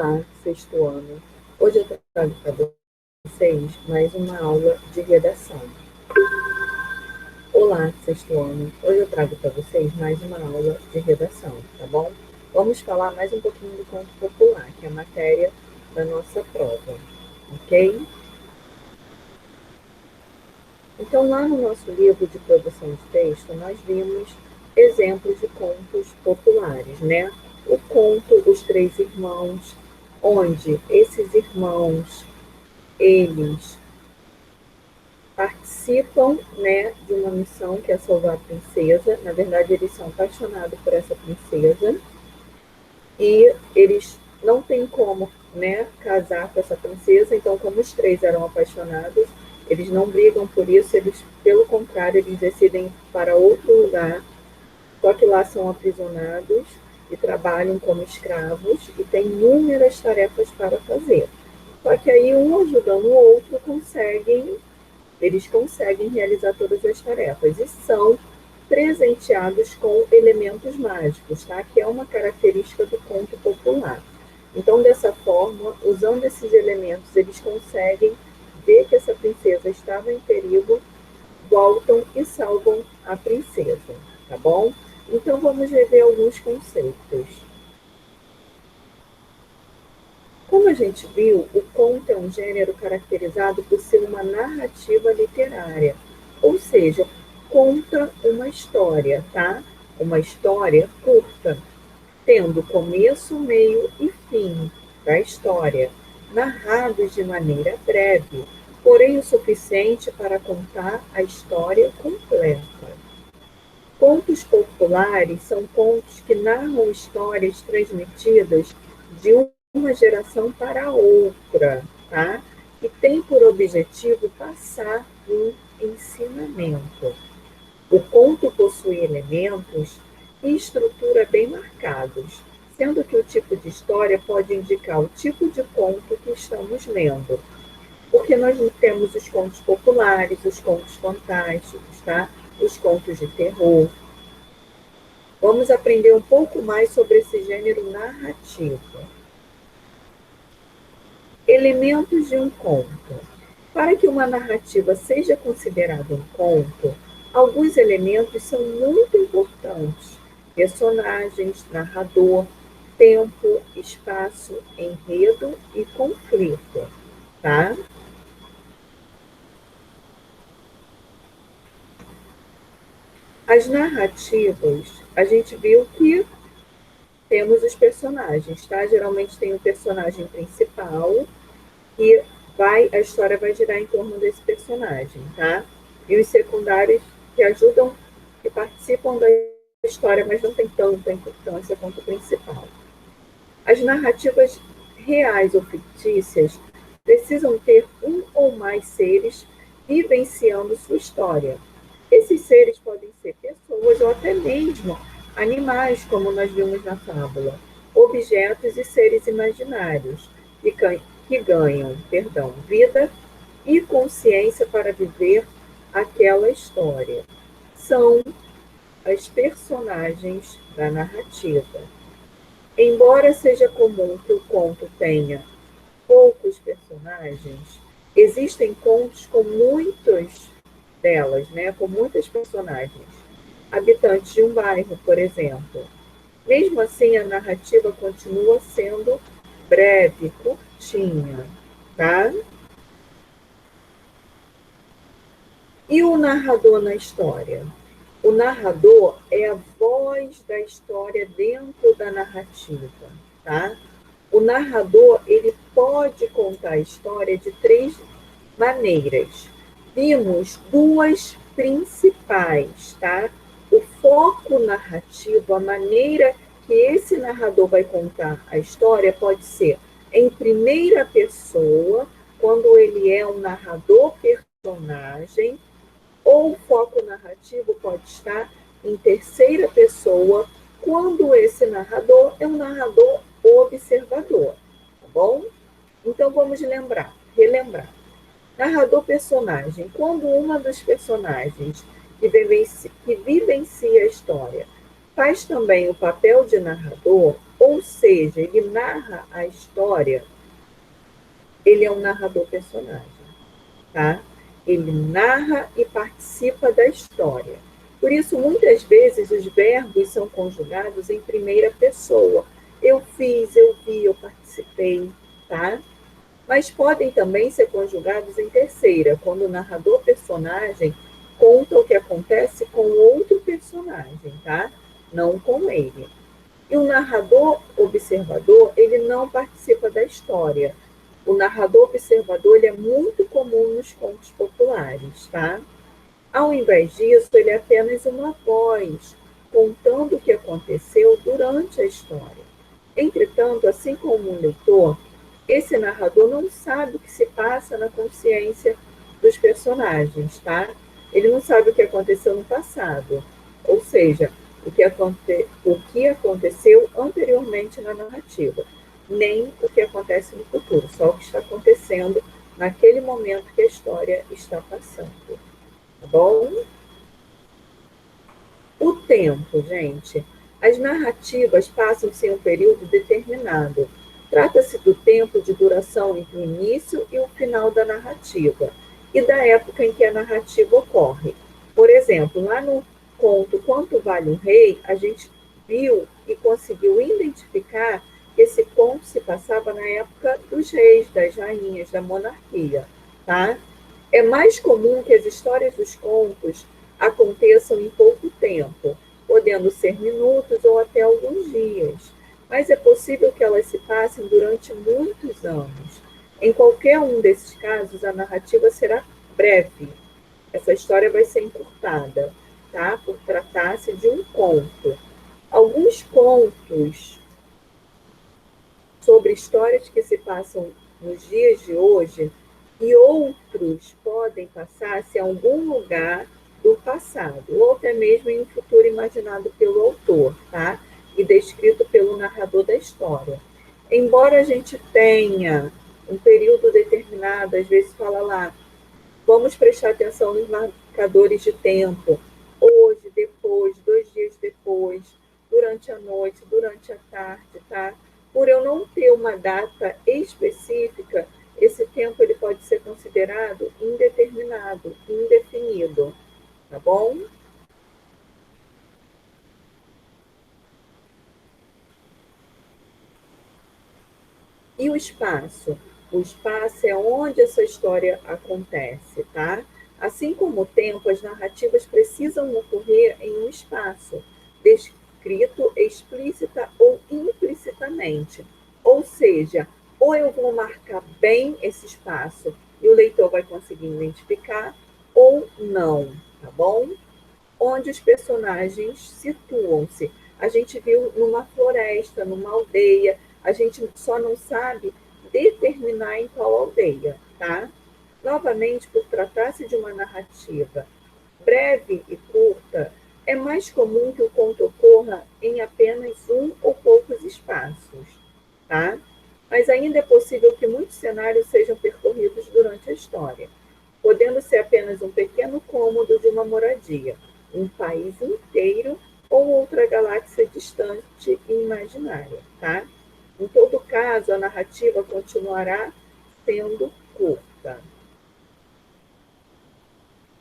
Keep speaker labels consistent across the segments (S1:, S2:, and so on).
S1: Olá, sexto ano. Hoje eu trago para vocês mais uma aula de redação. Olá, sexto ano. Hoje eu trago para vocês mais uma aula de redação, tá bom? Vamos falar mais um pouquinho do conto popular, que é a matéria da nossa prova, ok? Então, lá no nosso livro de produção de texto, nós vimos exemplos de contos populares, né? O conto Os Três Irmãos, onde esses irmãos, eles participam, né, de uma missão que é salvar a princesa. Na verdade, eles são apaixonados por essa princesa e eles não têm como, né, casar com essa princesa. Então, como os três eram apaixonados, eles não brigam por isso, eles, pelo contrário, eles decidem ir para outro lugar, só que lá são aprisionados e trabalham como escravos e têm inúmeras tarefas para fazer. Só que aí, um ajudando o outro, eles conseguem realizar todas as tarefas e são presenteados com elementos mágicos, tá? Que é uma característica do conto popular. Então, dessa forma, usando esses elementos, eles conseguem ver que essa princesa estava em perigo, voltam e salvam a princesa, tá bom? Então, vamos rever alguns conceitos. Como a gente viu, o conto é um gênero caracterizado por ser uma narrativa literária, ou seja, conta uma história, tá? Uma história curta, tendo começo, meio e fim da história, narrados de maneira breve, porém o suficiente para contar a história completa. Contos populares são contos que narram histórias transmitidas de uma geração para outra, tá? E tem por objetivo passar um ensinamento. O conto possui elementos e estrutura bem marcados, sendo que o tipo de história pode indicar o tipo de conto que estamos lendo. Porque nós temos os contos populares, os contos fantásticos, tá? Os contos de terror. Vamos aprender um pouco mais sobre esse gênero narrativo. Elementos de um conto. Para que uma narrativa seja considerada um conto, alguns elementos são muito importantes: personagens, narrador, tempo, espaço, enredo e conflito, tá? As narrativas, a gente viu que temos os personagens, tá? Geralmente tem o personagem principal e a história vai girar em torno desse personagem, tá? E os secundários que ajudam, que participam da história, mas não tem tanta importância quanto o principal. As narrativas reais ou fictícias precisam ter um ou mais seres vivenciando sua história. Esses seres podem ser pessoas ou até mesmo animais, como nós vimos na fábula, objetos e seres imaginários que ganham, vida e consciência para viver aquela história. São as personagens da narrativa. Embora seja comum que o conto tenha poucos personagens, existem contos com muitos delas, né, com muitas personagens. Habitantes de um bairro, por exemplo. Mesmo assim, a narrativa continua sendo breve, curtinha, tá? E o narrador na história? O narrador é a voz da história dentro da narrativa, tá? O narrador, ele pode contar a história de três maneiras. Vimos duas principais, tá? O foco narrativo, a maneira que esse narrador vai contar a história pode ser em primeira pessoa, quando ele é um narrador personagem, ou o foco narrativo pode estar em terceira pessoa, quando esse narrador é um narrador observador, tá bom? Então vamos relembrar. Narrador personagem, quando uma dos personagens que vivencia a história faz também o papel de narrador, ou seja, ele narra a história, ele é um narrador-personagem, tá? Ele narra e participa da história. Por isso, muitas vezes, os verbos são conjugados em primeira pessoa. Eu fiz, eu vi, eu participei, tá? Mas podem também ser conjugados em terceira, quando o narrador-personagem conta o que acontece com outro personagem, tá? Não com ele. E o narrador observador, ele não participa da história. O narrador observador, ele é muito comum nos contos populares, tá? Ao invés disso, ele é apenas uma voz, contando o que aconteceu durante a história. Entretanto, assim como o leitor, esse narrador não sabe o que se passa na consciência dos personagens, tá? Ele não sabe o que aconteceu no passado, ou seja, o que aconteceu anteriormente na narrativa, nem o que acontece no futuro, só o que está acontecendo naquele momento que a história está passando, tá bom? O tempo, gente. As narrativas passam-se em um período determinado. Trata-se do tempo de duração entre o início e o final da narrativa e da época em que a narrativa ocorre. Por exemplo, lá no conto Quanto Vale um Rei, a gente viu e conseguiu identificar que esse conto se passava na época dos reis, das rainhas, da monarquia, tá? É mais comum que as histórias dos contos aconteçam em pouco tempo, podendo ser minutos ou até alguns dias, mas é possível que elas se passem durante muitos anos. Em qualquer um desses casos, a narrativa será breve. Essa história vai ser encurtada, tá? Por tratar-se de um conto. Alguns contos sobre histórias que se passam nos dias de hoje e outros podem passar-se em algum lugar do passado, ou até mesmo em um futuro imaginado pelo autor, tá? E descrito pelo narrador da história. Embora a gente tenha um período determinado, às vezes fala lá, vamos prestar atenção nos marcadores de tempo, hoje, depois, 2 dias depois, durante a noite, durante a tarde, tá? Por eu não ter uma data específica, esse tempo ele pode ser considerado indeterminado, indefinido, tá bom? E o espaço? O espaço é onde essa história acontece, tá? Assim como o tempo, as narrativas precisam ocorrer em um espaço, descrito explícita ou implicitamente. Ou seja, ou eu vou marcar bem esse espaço e o leitor vai conseguir identificar, ou não, tá bom? Onde os personagens situam-se. A gente viu numa floresta, numa aldeia, a gente só não sabe determinar em qual aldeia, tá? Novamente, por tratar-se de uma narrativa breve e curta, é mais comum que o conto ocorra em apenas um ou poucos espaços, tá? Mas ainda é possível que muitos cenários sejam percorridos durante a história, podendo ser apenas um pequeno cômodo de uma moradia, um país inteiro ou outra galáxia distante e imaginária, tá? Em todo caso, a narrativa continuará sendo curta.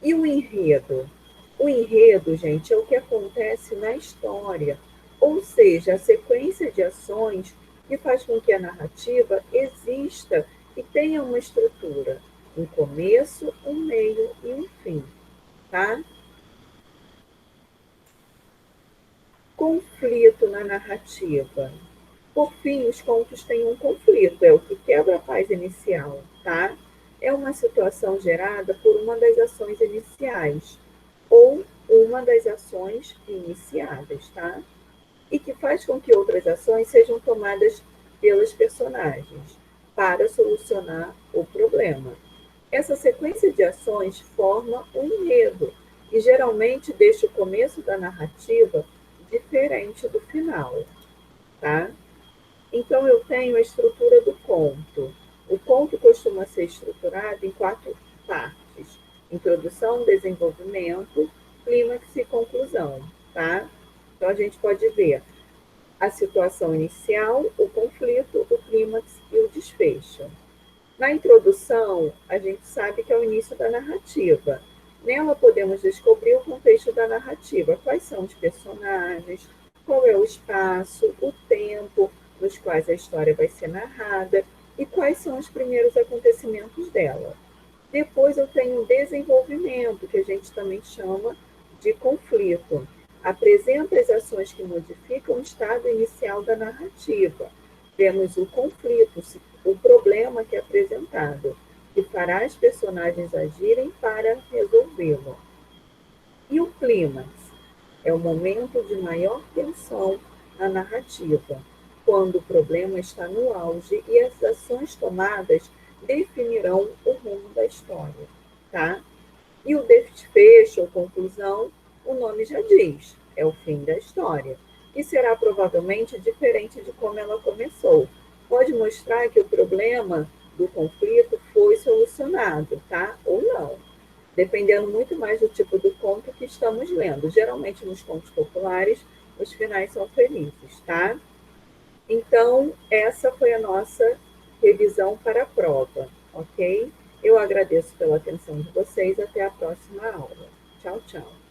S1: E o enredo? O enredo, gente, é o que acontece na história, ou seja, a sequência de ações que faz com que a narrativa exista e tenha uma estrutura, um começo, um meio e um fim, tá? Conflito na narrativa. Por fim, os contos têm um conflito, é o que quebra a paz inicial, tá? É uma situação gerada por uma das ações iniciais ou uma das ações iniciadas, tá? E que faz com que outras ações sejam tomadas pelos personagens para solucionar o problema. Essa sequência de ações forma um enredo e geralmente deixa o começo da narrativa diferente do final, tá? Então, eu tenho a estrutura do conto. O conto costuma ser estruturado em 4 partes: introdução, desenvolvimento, clímax e conclusão, tá? Então, a gente pode ver. a situação inicial, o conflito, o clímax e o desfecho. Na introdução, a gente sabe que é o início da narrativa. Nela podemos descobrir o contexto da narrativa, quais são os personagens, qual é o espaço, o tempo nos quais a história vai ser narrada e quais são os primeiros acontecimentos dela. Depois eu tenho o desenvolvimento, que a gente também chama de conflito. Apresenta as ações que modificam o estado inicial da narrativa. Temos o conflito, o problema que é apresentado, que fará os personagens agirem para resolvê-lo. E o clímax é o momento de maior tensão na narrativa, quando o problema está no auge e as ações tomadas definirão o rumo da história, tá? E o desfecho ou conclusão, o nome já diz, é o fim da história, e será provavelmente diferente de como ela começou. Pode mostrar que o problema do conflito foi solucionado, tá? Ou não, dependendo muito mais do tipo do conto que estamos lendo. Geralmente nos contos populares, os finais são felizes, tá? Então, essa foi a nossa revisão para a prova, ok? Eu agradeço pela atenção de vocês. Até a próxima aula. Tchau, tchau.